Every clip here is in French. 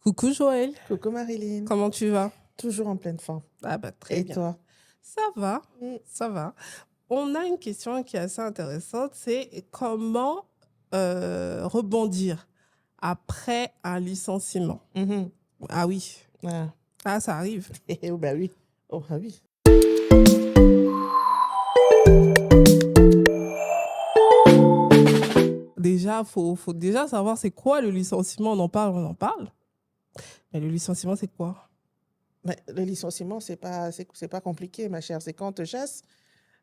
Coucou Joël, Coucou Marilyn, comment tu vas? toujours en pleine forme. Ah bah très Et bien. toi? Ça va, Mm. ça va. On a une question qui est assez intéressante, c'est comment rebondir après un licenciement. Mhm. Ah oui, Ah. ça arrive. Oh, bah oui. Oh, ah oui. Déjà, faut déjà savoir c'est quoi le licenciement. On en parle, on en parle. Mais le licenciement, c'est quoi? Mais le licenciement, c'est pas compliqué, ma chère. C'est quand on te chasse.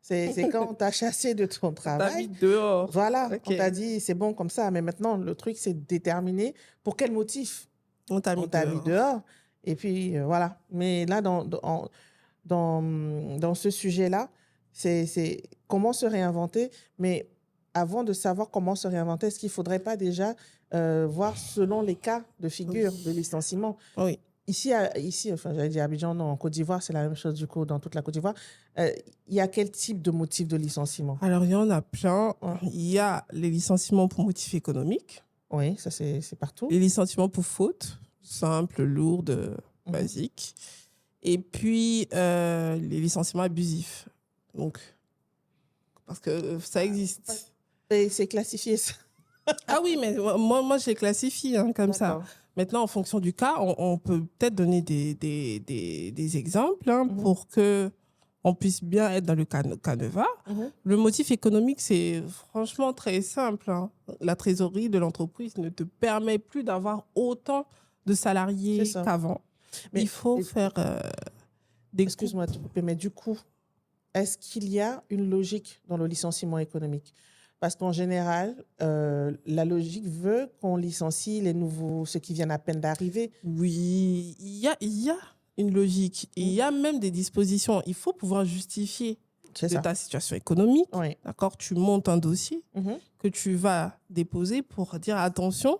C'est quand on t'a chassé de ton On t'a travail. mis dehors. Voilà, Ok, on t'a dit c'est bon comme ça. Mais maintenant, le truc, c'est de déterminer pour quel motif on t'a on mis t'a mis dehors. dehors. Et puis, voilà. Mais là, dans ce sujet-là, c'est comment se réinventer. Mais avant de savoir comment se réinventer, est-ce qu'il ne faudrait pas déjà voir selon les cas de figure de Oui. licenciement? Oui. Ici, enfin, j'allais dire Abidjan, non, en Côte d'Ivoire, c'est la même chose du coup dans toute la Côte d'Ivoire. Il y a quel type de motif de licenciement? Alors, il y en a plein. Ouais. Il y a les licenciements pour motif économique, Oui, ça c'est partout. les licenciements pour faute, simple, lourde, Mhm. basique. Et puis, les licenciements abusifs. Donc, parce que ça existe. Et c'est classifié ça. Ah oui, mais moi je les classifie comme ça. D'accord. Maintenant, en fonction du cas, on peut peut-être donner des exemples Mhm. pour que on puisse bien être dans le canevas. Mhm. Le motif économique, c'est franchement très simple. La trésorerie de l'entreprise ne te permet plus d'avoir autant de C'est salariés ça. qu'avant. Il Mais faut faire des coupes. excuse-moi de te couper, mais du coup, est-ce qu'il y a une logique dans le licenciement économique? Parce qu'en général, la logique veut qu'on licencie les nouveaux, ceux qui viennent à peine d'arriver. Oui, il y a une logique. Il y a même des dispositions. Il faut pouvoir justifier C'est de ça. ta situation économique. Oui. D'accord, tu montes un dossier Mhm. que tu vas déposer pour dire attention,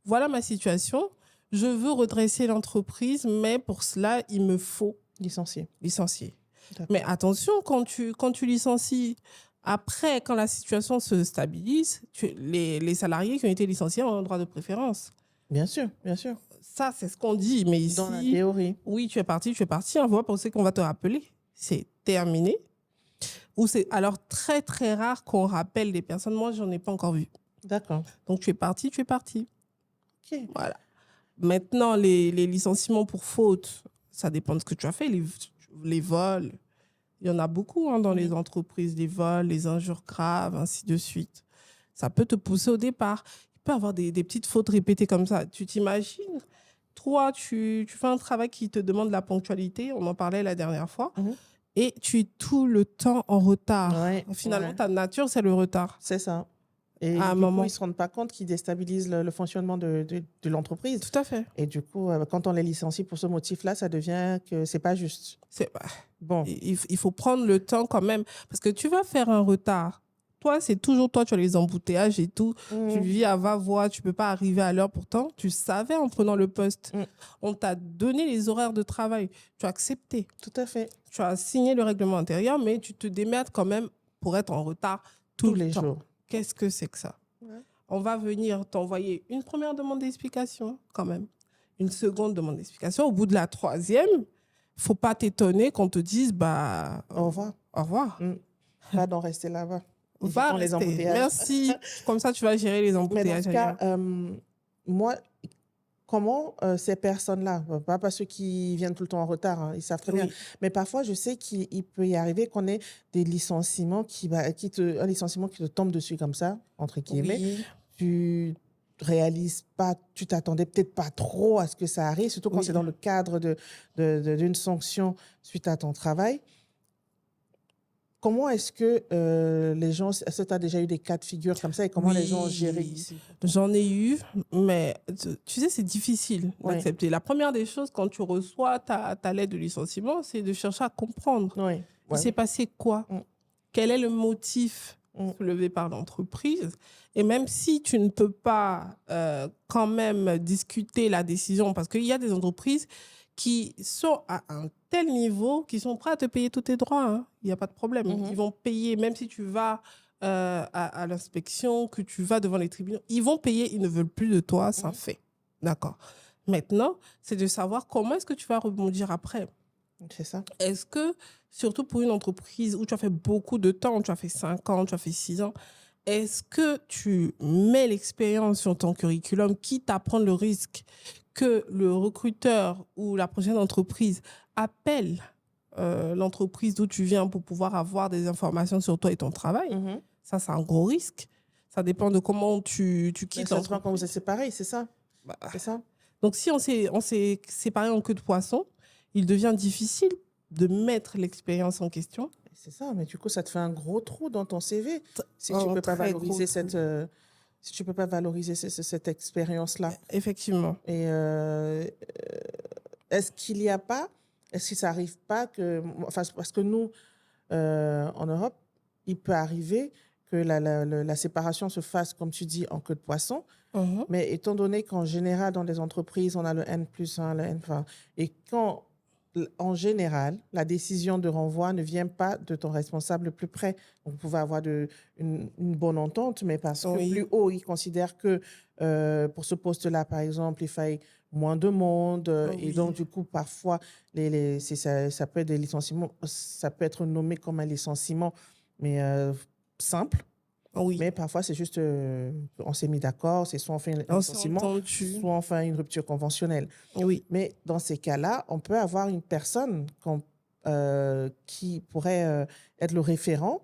voilà ma situation. Je veux redresser l'entreprise, mais pour cela, il me faut Licencié. licencier. D'accord. Mais attention, quand tu licencies, après, quand la situation se stabilise, les salariés qui ont été licenciés ont un droit de préférence. Bien sûr, bien sûr. Ça, c'est ce qu'on dit. Mais Dans la ici, théorie. oui, tu es parti. On va penser qu'on va te rappeler. C'est terminé. Ou c'est alors très, très rare qu'on rappelle des personnes. Moi, j'en ai pas encore vu. D'accord. Donc, tu es parti, tu es parti. Ok. Voilà. Maintenant, les licenciements pour faute, ça dépend de ce que tu as fait. Les vols, il y en a beaucoup dans les entreprises. Les vols, les injures graves, ainsi de suite. Ça peut te pousser au départ. Il peut y avoir des petites fautes répétées comme ça. Tu t'imagines, toi, tu fais un travail qui te demande la ponctualité. On en parlait la dernière fois. Mhm. Et tu es tout le temps en retard. Ouais, Finalement, ouais. ta nature, c'est le retard. C'est ça. Et À un du coup, ils moment. ne se rendent pas compte qu'ils déstabilisent le fonctionnement de l'entreprise. Tout à fait. Et du coup, quand on les licencie pour ce motif-là, ça devient que c'est pas juste. C'est, Bon, il faut prendre le temps quand même. Parce que tu vas faire un retard. Toi, c'est toujours toi, tu as les embouteillages et tout. Tu vis à va-voix, tu ne peux pas arriver à l'heure. Pourtant, tu savais en prenant le poste. Mm. On t'a donné les horaires de travail. Tu as accepté. Tout à fait. Tu as signé le règlement intérieur, mais tu te démerdes quand même pour être en retard tout Tous le les temps. jours. Qu'est-ce que c'est que ça? Ouais. On va venir t'envoyer une première demande d'explication, quand même. Une seconde demande d'explication. Au bout de la troisième, faut pas t'étonner qu'on te dise Au revoir. au revoir. Pas d'en rester là-bas. Va Évitons les rester. embouteillages. Merci. Comme ça, tu vas gérer les Mais dans embouteillages ce cas, ailleurs. moi, comment ces personnes-là, pas ceux qui viennent tout le temps en retard, ils savent très bien, Oui. mais parfois je sais qu'il peut y arriver qu'on ait des licenciements un licenciement qui te tombe dessus comme ça, entre guillemets. Oui. Tu réalises pas, tu t'attendais peut-être pas trop à ce que ça arrive, surtout quand Oui. c'est dans le cadre d'une sanction suite à ton travail. Comment est-ce que les gens, est-ce que tu as déjà eu des cas de figure comme ça et comment les gens ont géré Oui. ici? J'en ai eu, mais tu sais, c'est difficile Oui. d'accepter. La première des choses, quand tu reçois ta lettre de licenciement, c'est de chercher à comprendre. Oui. Il s'est passé quoi? Mm. Quel est le motif soulevé par l'entreprise? Et même si tu ne peux pas quand même discuter la décision, parce qu'il y a des entreprises qui sont à un tel niveau qu'ils sont prêts à te payer tous tes droits. Il n'y a pas de problème. Ils vont payer, même si tu vas à l'inspection, que tu vas devant les tribunaux, ils vont payer, ils ne veulent plus de toi, ça fait. D'accord. Maintenant, c'est de savoir comment est-ce que tu vas rebondir après. C'est ça. Est-ce que, surtout pour une entreprise où tu as fait beaucoup de temps, tu as fait 5 ans, tu as fait 6 ans, est-ce que tu mets l'expérience sur ton curriculum, quitte à prendre le risque que le recruteur ou la prochaine entreprise appelle l'entreprise d'où tu viens pour pouvoir avoir des informations sur toi et ton travail? Mhm. Ça, c'est un gros risque. Ça dépend de comment tu Mais quittes ça se voit quand vous l'entreprise. êtes séparés, c'est ça? Bah, C'est ça? donc, si on s'est séparé en queue de poisson, il devient difficile de mettre l'expérience en question. C'est ça, mais du coup, ça te fait un gros trou dans ton CV si tu Un peux pas très gros valoriser trou. si tu peux pas valoriser cette expérience-là. Effectivement. Et est-ce qu'il y a pas, est-ce que ça arrive pas que, enfin, parce que nous, en Europe, il peut arriver que la séparation se fasse, comme tu dis, en queue de poisson. Mhm. Mais étant donné qu'en général, dans les entreprises, on a le N+1, le N, enfin, et quand, en général, la décision de renvoi ne vient pas de ton responsable le plus près. Donc, vous pouvez avoir une bonne entente, mais parce que Oui. plus haut, ils considèrent que pour ce poste-là, par exemple, il faille moins de monde. Et Oui. donc, du coup, parfois, ça peut être des licenciements, ça peut être nommé comme un licenciement, mais simple. Oui. Mais parfois, c'est juste, on s'est mis d'accord, c'est soit on fait un On s'est licenciement, entendu. soit on fait une rupture conventionnelle. Oui. Mais dans ces cas-là, on peut avoir une personne qui pourrait être le référent.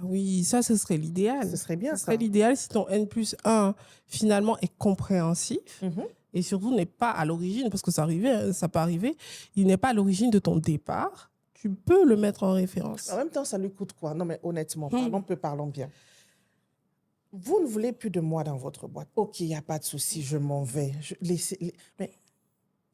Oui, ça, ce serait l'idéal. Ce serait bien Ce serait ça. l'idéal si ton N+1, finalement, est compréhensif Mhm. et surtout n'est pas à l'origine, parce que ça peut arriver, il n'est pas à l'origine de ton départ. Tu peux le mettre en référence. En même temps, ça lui coûte quoi? Non, mais honnêtement, Hmm. parlons bien. Vous ne voulez plus de moi dans votre boîte. OK, il n'y a pas de souci, je m'en vais. Mais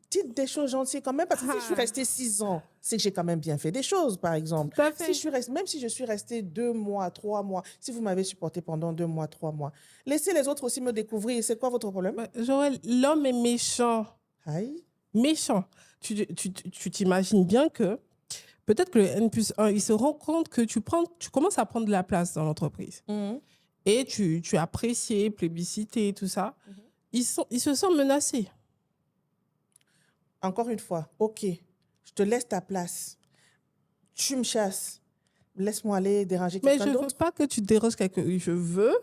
dites des choses gentilles quand même, parce que si je suis Ah. restée 6 ans, c'est que j'ai quand même bien fait des choses, par exemple. Tout à Si fait. je suis même si je suis restée 2 mois, 3 mois, si vous m'avez supporté pendant 2 mois, 3 mois, laissez les autres aussi me découvrir. C'est quoi votre problème? Ouais, Joël, l'homme est méchant. Aïe. Méchant. Tu t'imagines bien que peut-être que le N+1, il se rend compte que tu commences à prendre de la place dans l'entreprise. Mhm. Et tu es apprécié, plébiscité, tout ça. Mhm. Ils se sentent menacés. Encore une fois, OK, je te laisse ta place. Tu me chasses. Laisse-moi aller déranger Mais quelqu'un je ne veux d'autre. pas que tu déroges quelqu'un. Je veux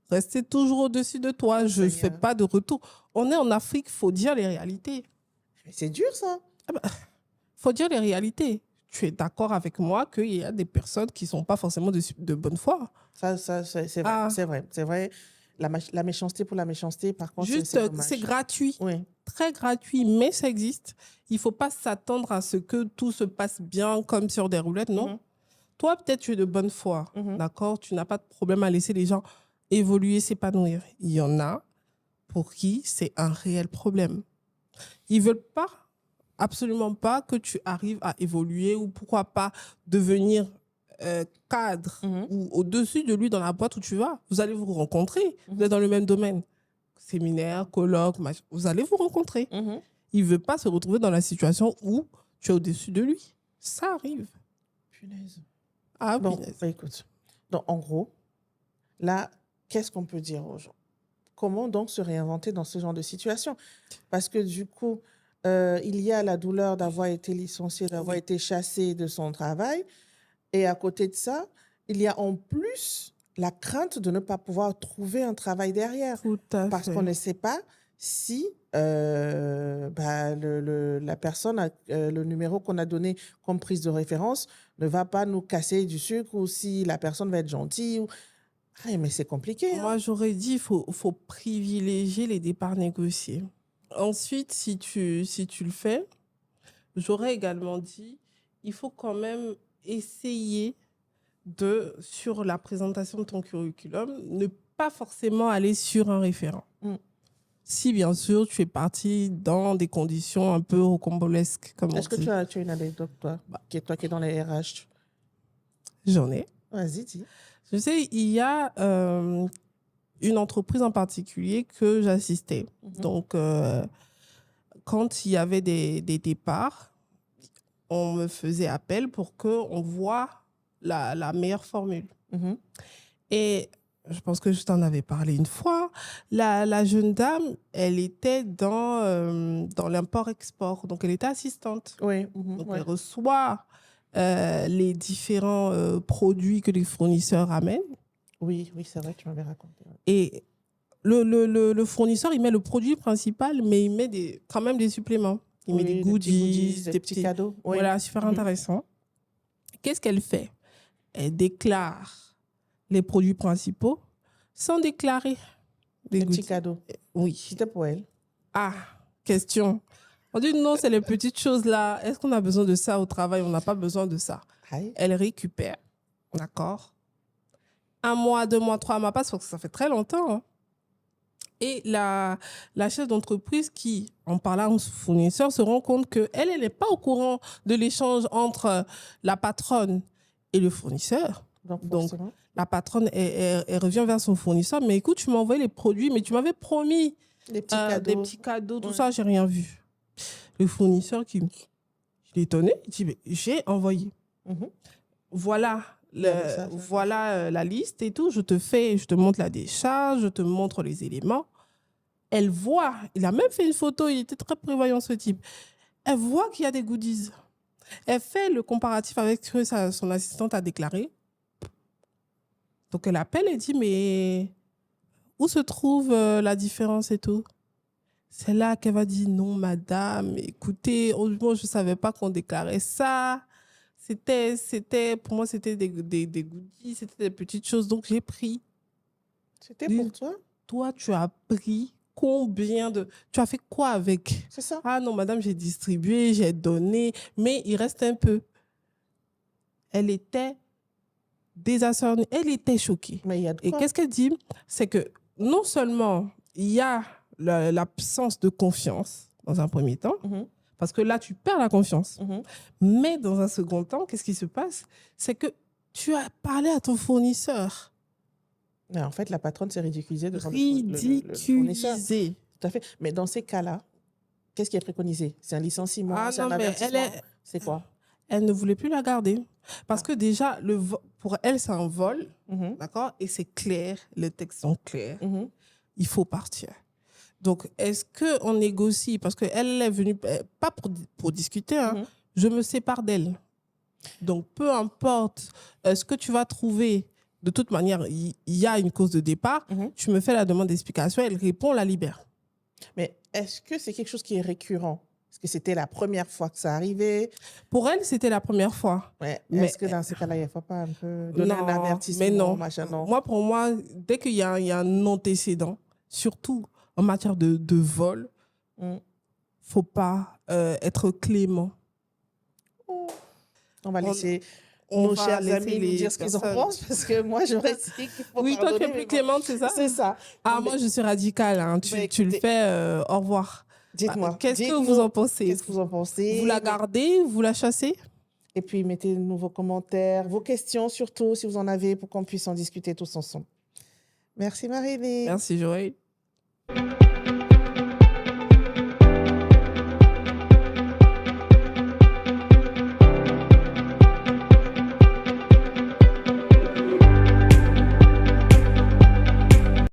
rester toujours au-dessus de toi. Oh, Je ne fais Seigneur. pas de retour. On est en Afrique, il faut dire les réalités. Mais c'est dur, ça. Faut dire les réalités. Tu es d'accord avec moi qu'il y a des personnes qui ne sont pas forcément de bonne foi. Ça, c'est vrai. Ah. C'est vrai. C'est vrai. La méchanceté pour la méchanceté, par contre, Juste, c'est dommage. c'est gratuit. Oui. Très gratuit, mais ça existe. Il ne faut pas s'attendre à ce que tout se passe bien comme sur des roulettes, non. Mhm. Toi, peut-être tu es de bonne foi, Mhm. d'accord? Tu n'as pas de problème à laisser les gens évoluer, s'épanouir. Il y en a pour qui c'est un réel problème. Ils ne veulent pas, absolument pas, que tu arrives à évoluer ou pourquoi pas devenir cadre Mhm. ou au-dessus de lui dans la boîte où tu vas. Vous allez vous rencontrer, vous êtes dans le même domaine. Séminaire, colloque, vous allez vous rencontrer. Mhm. Il ne veut pas se retrouver dans la situation où tu es au-dessus de lui. Ça arrive. Punaise. Ah, Bon, punaise. bah, écoute. Donc, en gros, là, qu'est-ce qu'on peut dire aux gens? Comment donc se réinventer dans ce genre de situation? Parce que du coup, il y a la douleur d'avoir été licencié, d'avoir Oui. été chassé de son travail. Et à côté de ça, il y a en plus la crainte de ne pas pouvoir trouver un travail derrière. Tout à Parce fait. qu'on ne sait pas si la personne, le numéro qu'on a donné comme prise de référence ne va pas nous casser du sucre ou si la personne va être gentille. Ah, mais c'est compliqué. Hein. Moi, j'aurais dit faut privilégier les départs négociés. Ensuite, si tu le fais, j'aurais également dit il faut quand même essayer sur la présentation de ton curriculum, ne pas forcément aller sur un référent. Mm. Si, bien sûr, tu es parti dans des conditions un peu rocambolesques, comme on Est-ce que dit. tu as une anecdote, toi, toi qui es dans les RH? J'en ai. Vas-y, dis. Je sais, il y a une entreprise en particulier que j'assistais. Mhm. Donc, quand il y avait des départs, on me faisait appel pour qu'on voie la meilleure formule. Mhm. Et Je pense que je t'en avais parlé une fois. La jeune dame, elle était dans l'import-export. Donc, elle était assistante. Oui, Donc, ouais. elle reçoit les différents produits que les fournisseurs amènent. Oui, c'est vrai, tu m'avais raconté. Ouais. Et le fournisseur, il met le produit principal, mais il met quand même des suppléments. Il met des Oui, des petits goodies, des petits cadeaux. Oui. Voilà, super intéressant. Qu'est-ce qu'elle fait? Elle déclare les produits principaux sans déclarer des Des petits goodies. cadeaux. Oui. C'était pour elle. Ah, question. On dit non, c'est les petites choses là. Est-ce qu'on a besoin de ça au travail? On n'a pas besoin de ça. Aïe. Elle récupère, d'accord? 1 mois, 2 mois, 3 mois passe parce que ça fait très longtemps. Hein. Et la chef d'entreprise qui, en parlant au fournisseur, se rend compte qu'elle n'est pas au courant de l'échange entre la patronne et le fournisseur. Donc la patronne, elle revient vers son fournisseur. Mais écoute, tu m'as envoyé les produits, mais tu m'avais promis des petits cadeaux, tout ça, j'ai rien vu. Le fournisseur qui, je l'ai étonné, il dit, j'ai envoyé. Voilà. Voilà la liste et tout. Je te montre la décharge, je te montre les éléments. Elle voit, il a même fait une photo, il était très prévoyant ce type. Elle voit qu'il y a des goodies. Elle fait le comparatif avec ce que son assistante a déclaré. Donc elle appelle et dit, mais où se trouve la différence et tout? C'est là qu'elle va dire, non madame, écoutez, moi je ne savais pas qu'on déclarait ça. Pour moi, c'était des goodies, c'était des petites choses, donc j'ai pris. C'était pour toi? Toi, tu as pris combien de... Tu as fait quoi avec? C'est ça. Ah non, madame, j'ai distribué, j'ai donné, mais il reste un peu. Elle était désarçonnée, elle était choquée. Mais il y a de quoi? Et qu'est-ce qu'elle dit? C'est que non seulement il y a l'absence de confiance dans un premier temps, parce que là, tu perds la confiance. Mais dans un second temps, qu'est-ce qui se passe? C'est que tu as parlé à ton fournisseur. Mais en fait, la patronne s'est ridiculisée devant le fournisseur. Tout à fait. Mais dans ces cas-là, qu'est-ce qui est préconisé? C'est un licenciement, c'est un avertissement? C'est quoi? Elle ne voulait plus la garder. Parce que déjà, pour elle, c'est un vol. D'accord? Et c'est clair, les textes sont clairs. Il faut partir. Donc, est-ce qu'on négocie? Parce qu'elle est venue, pas pour discuter, hein, je me sépare d'elle. Donc, peu importe ce que tu vas trouver, de toute manière, il y a une cause de départ, tu me fais la demande d'explication, elle répond, on la libère. Mais est-ce que c'est quelque chose qui est récurrent? Est-ce que c'était la première fois que ça arrivait? Pour elle, c'était la première fois. Ouais. Est-ce que dans ce cas-là, il ne faut pas un peu donner un avertissement? Mais non. Machin, non. Moi, pour moi, dès qu'il y a un antécédent, surtout en matière de vol, il ne faut pas être clément. On va laisser nos chers amis nous dire ce qu'ils en pensent, parce que moi, j'aurais dit qu'il faut pardonner. Oui, toi, tu es plus clémente, c'est ça? C'est ça. Ah, moi, je suis radicale. Hein. Tu le fais, au revoir. Dites-moi. Qu'est-ce que vous en pensez? Qu'est-ce que vous en pensez? Vous la gardez? Vous la chassez? Et puis, mettez-nous vos commentaires, vos questions surtout, si vous en avez, pour qu'on puisse en discuter tous ensemble. Merci, Marie-Lee. Merci, Joël.